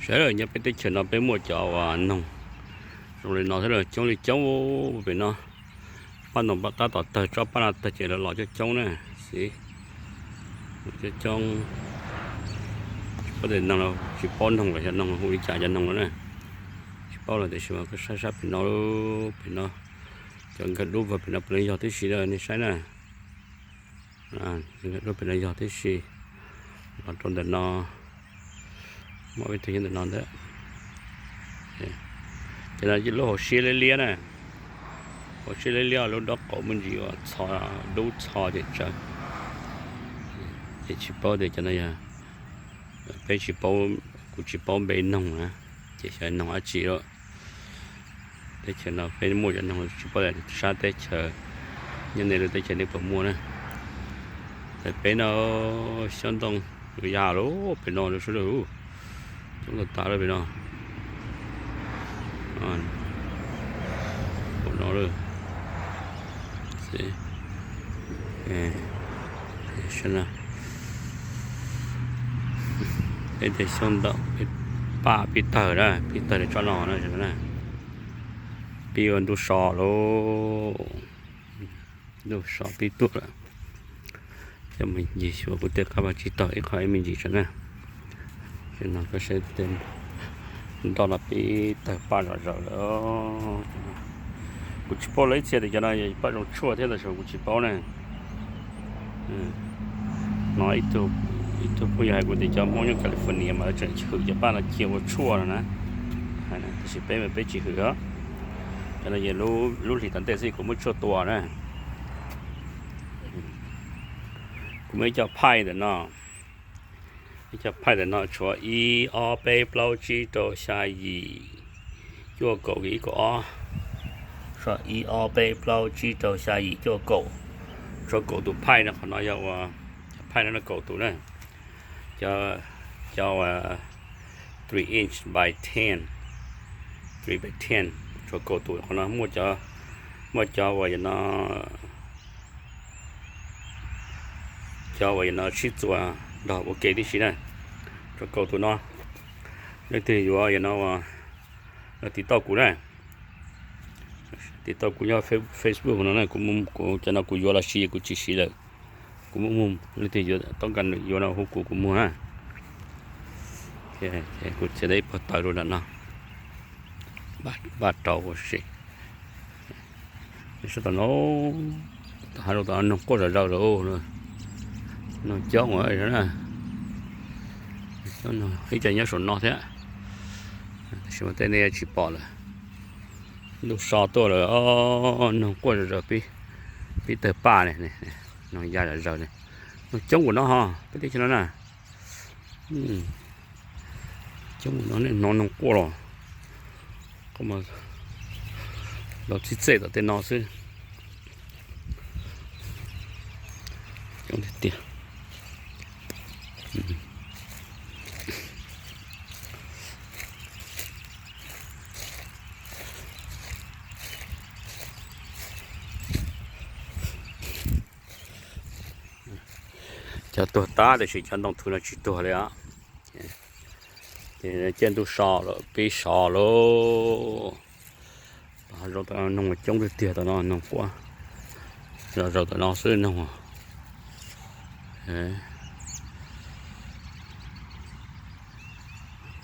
sẽ rồi nhập cái chuyện nó bé mua chợ nông rồi nó thế là chống đi chống về nó bắt nó bắt ta tọt tới cho bắt nó tới chỉ là lo cho chống này xí cho chống có thể nó chỉ bón không phải cho nó không đi trả cho nó nữa này chỉ bón là để xem cái sai sai bị nó chọn cái đốt và bị nó lấy do thế gì đó này sai này cái đốt bị lấy do thế gì còn trong đó nó mọi thứ như nó đấy cho nên chỉ lúc xí lấy này hồ xí lấy lúc đó có mình gì à xò đủ xò để chơi để chỉ bảo để cho nó ya bé chỉ bảo cũng chỉ bảo bé nông à chỉ chơi nông ở chỉ rồi để cho nó bé mua cho nông chỉ bảo là sao để chờ nhân này là để chờ để bảo mua này để bé nó相当有压咯bé nó nó số đâu chúng ta tạo ra bé nó của nó rồi xem nào để xong đó ba Peter đó Peter để cho nó nữa chứ này Peter đủ sò luôn đủ sò Peter rồi cho mình gì số bữa tiệc các bạn chỉ tới ít khỏi mình gì cho này cho nó có sẽ tên đó là Peter ba rồi đó cũng chỉ bảo lấy xe để cho nó bắt đầu chua thế là sao cũng chỉ bảo này nói itu punya aku di jamunya California mà trên chữ Japan là chiều chua rồi nè, này thì bé mà bé chỉ hứa, cho nên giờ lú thì tận thế gì cũng mới chua tua nè, cũng mới cho phai được nó, cho phai được nó chua y o b bao chi đồ xa y, cho cậu cái có, chua y o b bao chi đồ xa y cho cậu tụ phai nó còn nói giờ phai nó cậu tụ này. cho 3 inch by 10 3 by 10 cho cầu tuổi nó mua cho vậy nó ship cho đó ok đi xí này cho cầu tuổi nó nên thì vậy nó thì tao cũ này thì tao cũ nhau Facebook nó này cũng cho nó cũng vô là xí cũng chỉ xí là cũng mua nên thìต้องการอยู่นะฮูกูmua ha cái cũng sẽ đấy bắt đầu rồi đó nó bắt đầu rồi sau đó nó hai đầu nó có rồi rồi nó chó ngoài đó nè nó khi chạy nhớ sổ nó thế xem mà tên này chỉ bỏ là lúc sau tôi rồi nó có rồi bị tờ ba này nó ra là rồi này nó chống của nó ha cái đấy cho nó nè chống của nó này nó quá rồi có mà nó chỉ dễ là tên nó chứ chống thì tiền cho tôi ta để chỉ chọn đồng thu là chỉ tôi đấy á thì trên tôi sò rồi bị sò luôn rồi tao nông chống được tiền tao nó nông quá rồi tao nó xưa nông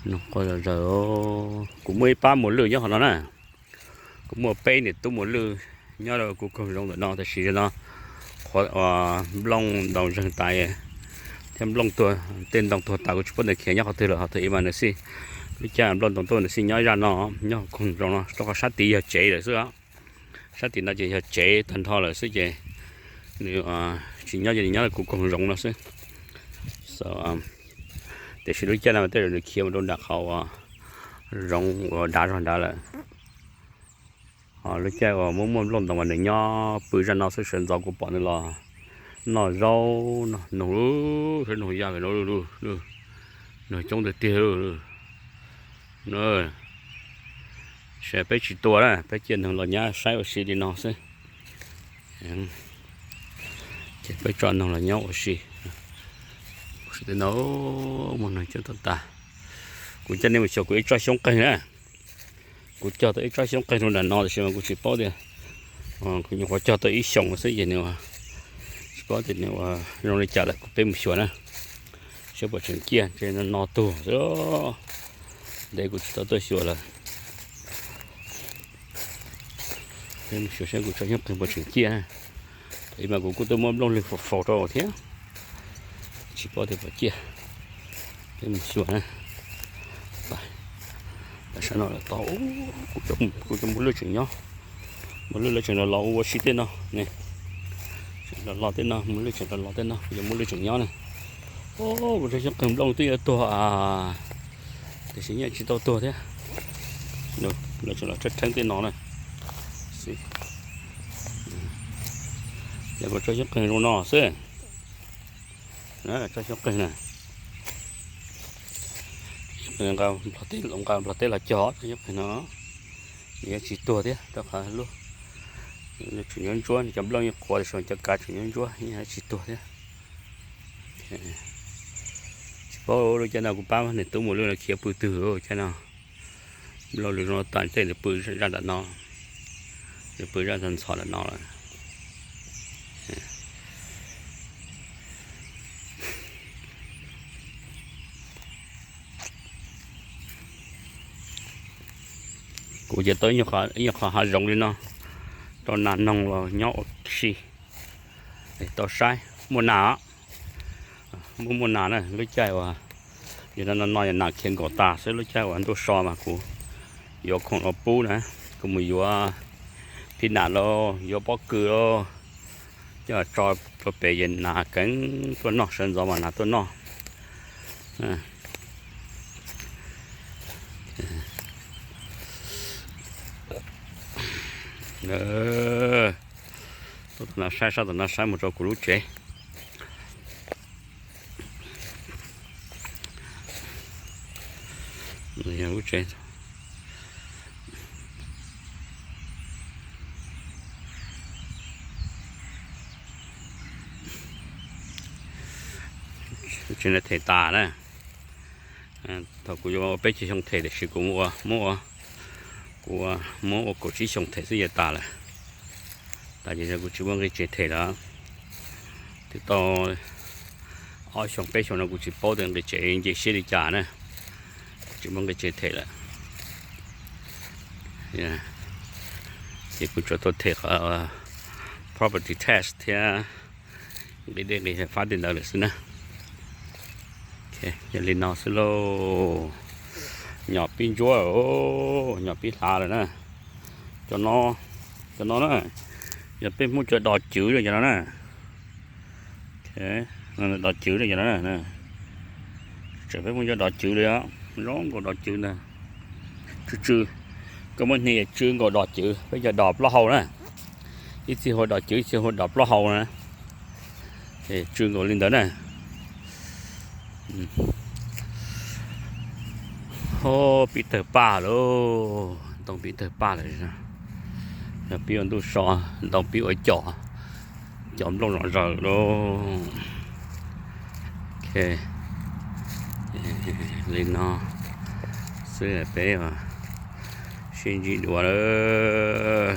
nó coi là rồi cũng mới ba một lưỡi nhá họ nói nè cũng một pe này tôi một lưỡi nhớ rồi cũng không giống được nó thì chỉ nó khó long đồng rừng tài thêm long tua tên đồng tua tạo chút vấn đề kia nhá họ thấy là họ thấy mà nó xí bây giờ long đồng tua nó xí nhớ ra nó nhớ không giống nó cho sát tí giờ chế rồi xưa sát tí nó chỉ giờ chế thành thọ là xí chế nếu chỉ nhớ gì nhớ là cũng không giống nó xí so để xử lý cho nào tới rồi kia mà đông đặc họ giống đá là lúc chơi muốn lồng đồng mà để nhỏ bự ra nó sẽ sinh ra của bọn nó rau nó thế nó ra cái nó nó trong được tiêu nó sẽ bé chỉ tua đó bé chuyện thằng là nhá sai ở xí đi nó sẽ chỉ bé chọn thằng là nhau ở xí thì nó một ngày cho ta cũng cho nên một số cũng cho sống cây nữa cũng cho tới cho sống cây luôn là nó thì mà cũng chỉ bỏ đi cũng như cho tới ít sống sẽ gì nữa có thì nếu nó đi chợ là cũng bên một số nữa sẽ bỏ chuyện kia cho nên nó to rồi đây cũng chỉ tới số là bên một số sẽ cũng cho nhóc thêm bỏ chuyện kia thì mà cũng tôi muốn lông lên phổ rồi thế chỉ bỏ thì bỏ chia bên một số nữa tại sao nó là to cũng trong một lứa chuyện nhau một lứa chuyện là lâu xí tên nó nè là lo tên nó một lứa chuyện là lo tên nó giờ một lứa chuyện nhau này ô một cái cầm lông tuy là to à thì chỉ nhận chỉ to thế được là chuyện là chất trắng tên nó này giờ có cho nhóc cầm nó xí đó cho nhóc cầm này nên cao lọt tên là chó nhóc cái nó giờ chỉ tua thế đó cả luôn chủ nhân chúa chấm lâu như qua rồi cho cả chủ nhân chúa như chỉ tua thế bao rồi cho nào cũng bao này tôi một lúc là kia bự từ rồi cho nào lâu rồi nó tàn tên được bự ra là nó được bự ra thành sỏi là nó rồi cụ giờ tới nhiều khó rộng lên nó cho nàn nông vào nhậu xì để tao sai mua nà mua nà này lấy chai vào giờ nó nói là nà khen cổ ta sẽ lấy chai vào anh tôi so mà cụ giờ còn ở pu nè cũng mới giờ pin nà lo giờ bó cửa lo giờ cho bề dân nà cánh tôi nó sơn gió mà nà tôi nó tôi là sai sao nó sai một chỗ của lũ trẻ lũ trẻ chuyện là thể tả đấy thằng của tôi bé chỉ không thể để sử dụng mua của cổ chỉ sống thể sẽ tả là tại vì là của chú vương cái chế thể đó thì to ở sống bé sống nó cũng chỉ bao được cái chế sẽ đi trả nè chú vương cái chế thể là thì cũng cho tôi thể property test thì để phát điện được xin nè ok giờ lên nó sẽ lô nhỏ pin chúa nhỏ pin xa rồi nè cho nó nè giờ pin muốn cho đọt chữ rồi cho nó nè ok đọt chữ rồi cho nó nè trở về muốn cho đọt chữ rồi á nó còn đọt chữ nè chữ có mấy này chữ còn đọt chữ bây giờ đọt lo hầu nè ít khi hồi đọt chữ khi hồi đọt lo hầu nè thì chữ còn lên đó nè Peter Pan luôn, đồng Peter Pan này nè, là biểu anh tôi so, đồng biểu ở chợ, chọn lông rõ ràng luôn, ok, lên nó, xưa bé mà, xin gì đùa nữa.